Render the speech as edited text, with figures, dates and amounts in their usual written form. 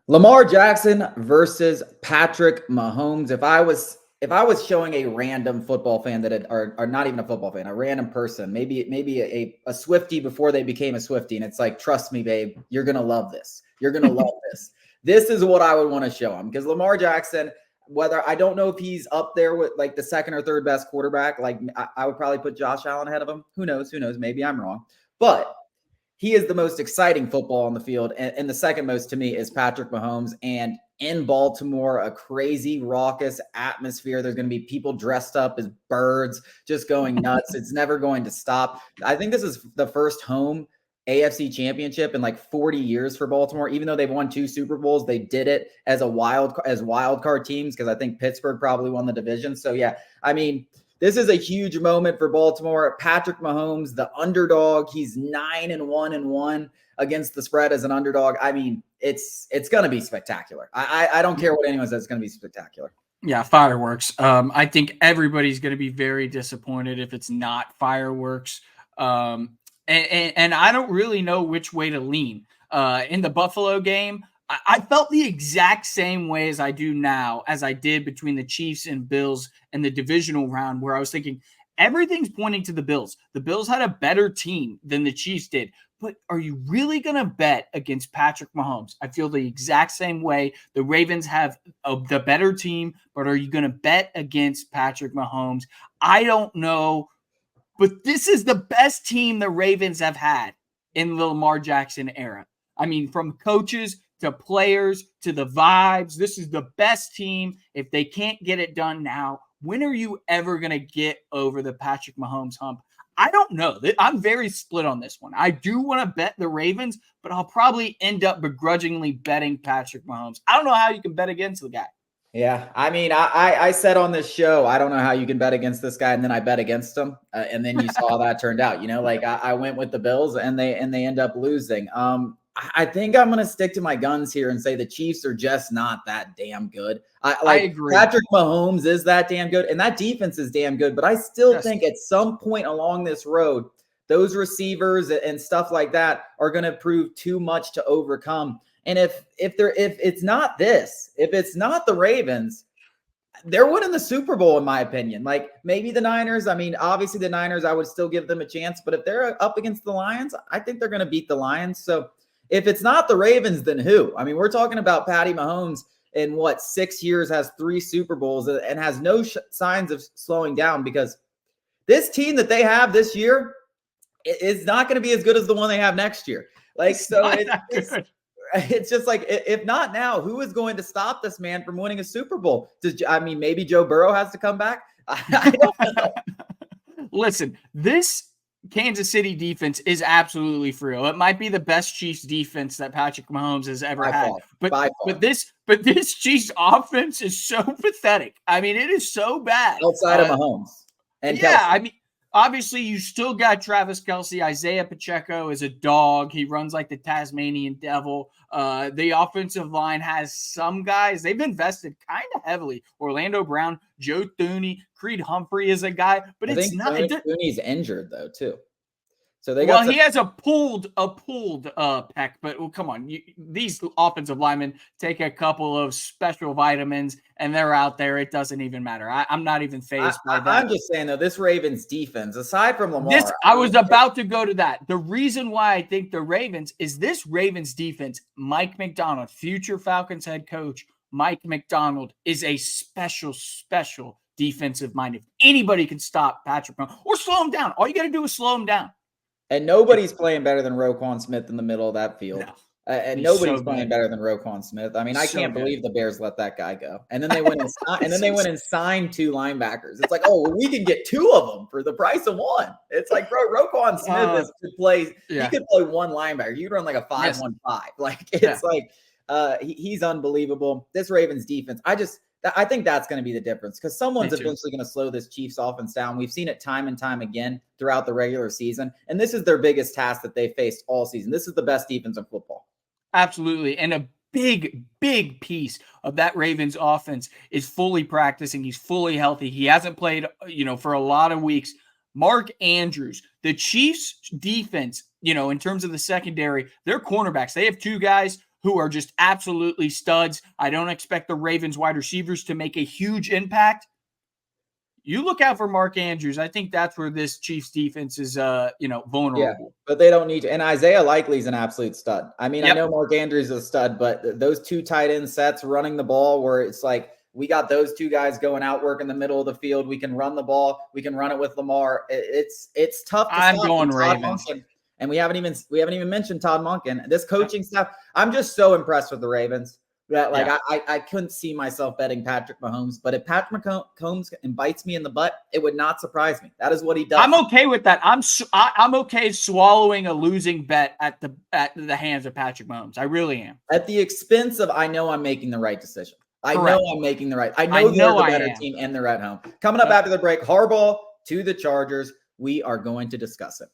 Lamar Jackson versus Patrick Mahomes. If I was showing a random football fan or not even a football fan, a random person, maybe a Swiftie before they became a Swiftie, and it's like, trust me, babe, you're gonna love this. You're gonna love this. This is what I would want to show him because Lamar Jackson, whether I don't know if he's up there with like the second or third best quarterback, like I would probably put Josh Allen ahead of him. Who knows? Who knows? Maybe I'm wrong, but he is the most exciting football on the field. And the second most to me is Patrick Mahomes. And in Baltimore, a crazy, raucous atmosphere. There's going to be people dressed up as birds just going nuts. It's never going to stop. I think this is the first home AFC Championship in like 40 years for Baltimore. Even though they've won 2 Super Bowls, they did it as wild card teams because I think Pittsburgh probably won the division. So yeah, I mean, this is a huge moment for Baltimore. Patrick Mahomes, the underdog, he's 9-1-1 against the spread as an underdog. I mean, it's going to be spectacular. I don't care what anyone says. It's going to be spectacular. Yeah, fireworks. I think everybody's going to be very disappointed if it's not fireworks. And I don't really know which way to lean. In the Buffalo game, I felt the exact same way as I do now, as I did between the Chiefs and Bills in the divisional round, where I was thinking everything's pointing to the Bills. The Bills had a better team than the Chiefs did. But are you really going to bet against Patrick Mahomes? I feel the exact same way. The Ravens have the better team, but are you going to bet against Patrick Mahomes? I don't know. But this is the best team the Ravens have had in the Lamar Jackson era. I mean, from coaches to players to the vibes, this is the best team. If they can't get it done now, when are you ever going to get over the Patrick Mahomes hump? I don't know. I'm very split on this one. I do want to bet the Ravens, but I'll probably end up begrudgingly betting Patrick Mahomes. I don't know how you can bet against the guy. Yeah, I mean, I said on this show, I don't know how you can bet against this guy, and then I bet against him, and then you saw how that turned out. You know, like I went with the Bills, and they end up losing. I think I'm going to stick to my guns here and say the Chiefs are just not that damn good. I agree. Patrick Mahomes is that damn good, and that defense is damn good. But I still think at some point along this road, those receivers and stuff like that are going to prove too much to overcome. And if it's not the Ravens, they're winning the Super Bowl, in my opinion. Like maybe the Niners. I mean, obviously the Niners, I would still give them a chance. But if they're up against the Lions, I think they're going to beat the Lions. So if it's not the Ravens, then who? I mean, we're talking about Patty Mahomes in 6 years, has 3 Super Bowls and has no signs of slowing down because this team that they have this year is not going to be as good as the one they have next year. Like, so it's just like, if not now, who is going to stop this man from winning a Super Bowl? Maybe Joe Burrow has to come back. I don't know. Listen, this Kansas City defense is absolutely for real. It might be the best Chiefs defense that Patrick Mahomes has ever had. But this Chiefs offense is so pathetic. I mean, it is so bad. Outside of Mahomes. And yeah, Kelsey. I mean, obviously you still got Travis Kelce. Isaiah Pacheco is a dog. He runs like the Tasmanian devil. The offensive line has some guys. They've invested kind of heavily. Orlando Brown, Joe Thuney, Creed Humphrey is a guy, but it's not. Thuney's injured though too. So he has a pulled pec, but come on, these offensive linemen take a couple of special vitamins and they're out there. It doesn't even matter. I'm not even fazed by that. I'm just saying though, this Ravens defense, aside from Lamar, I was about to go to that. The reason why I think the Ravens is this Ravens defense. Mike Macdonald, future Falcons head coach, Mike Macdonald is a special defensive mind. If anybody can stop Patrick Mahomes or slow him down, all you got to do is slow him down. And nobody's playing better than Roquan Smith in the middle of that field. No. And nobody's playing better than Roquan Smith. I mean, I can't believe the Bears let that guy go. And then they went and signed 2 linebackers. It's like, we can get 2 of them for the price of 1. It's like, bro, Roquan Smith could play. Yeah. He could play 1 linebacker. He'd run like a 5-1-5. Like it's like he's unbelievable. This Ravens defense, I think that's going to be the difference because someone's eventually going to slow this Chiefs offense down. We've seen it time and time again throughout the regular season, and this is their biggest task that they faced all season. This is the best defense in football. Absolutely, and a big piece of that Ravens offense is fully practicing. He's fully healthy. He hasn't played, for a lot of weeks. Mark Andrews, the Chiefs defense, in terms of the secondary, their cornerbacks, they have 2 guys who are just absolutely studs. I don't expect the Ravens wide receivers to make a huge impact. You look out for Mark Andrews. I think that's where this Chiefs defense is, vulnerable. Yeah, but they don't need to. And Isaiah Likely's an absolute stud. I mean, Yep. I know Mark Andrews is a stud, but those two tight end sets running the ball where it's like we got those two guys going out work in the middle of the field. We can run the ball. We can run it with Lamar. It's tough to I'm stop. going Todd Ravens. Monken, and we haven't even mentioned Todd Monken. This coaching staff, I'm just so impressed with the Ravens. That I couldn't see myself betting Patrick Mahomes, but if Patrick Mahomes bites me in the butt, it would not surprise me. That is what he does. I'm okay with that. I'm okay swallowing a losing bet at the hands of Patrick Mahomes. I really am. At the expense of, I know I'm making the right decision. I Correct. know I'm making the right. I know they're the better team and they're at home. Coming up after the break, Harbaugh to the Chargers. We are going to discuss it.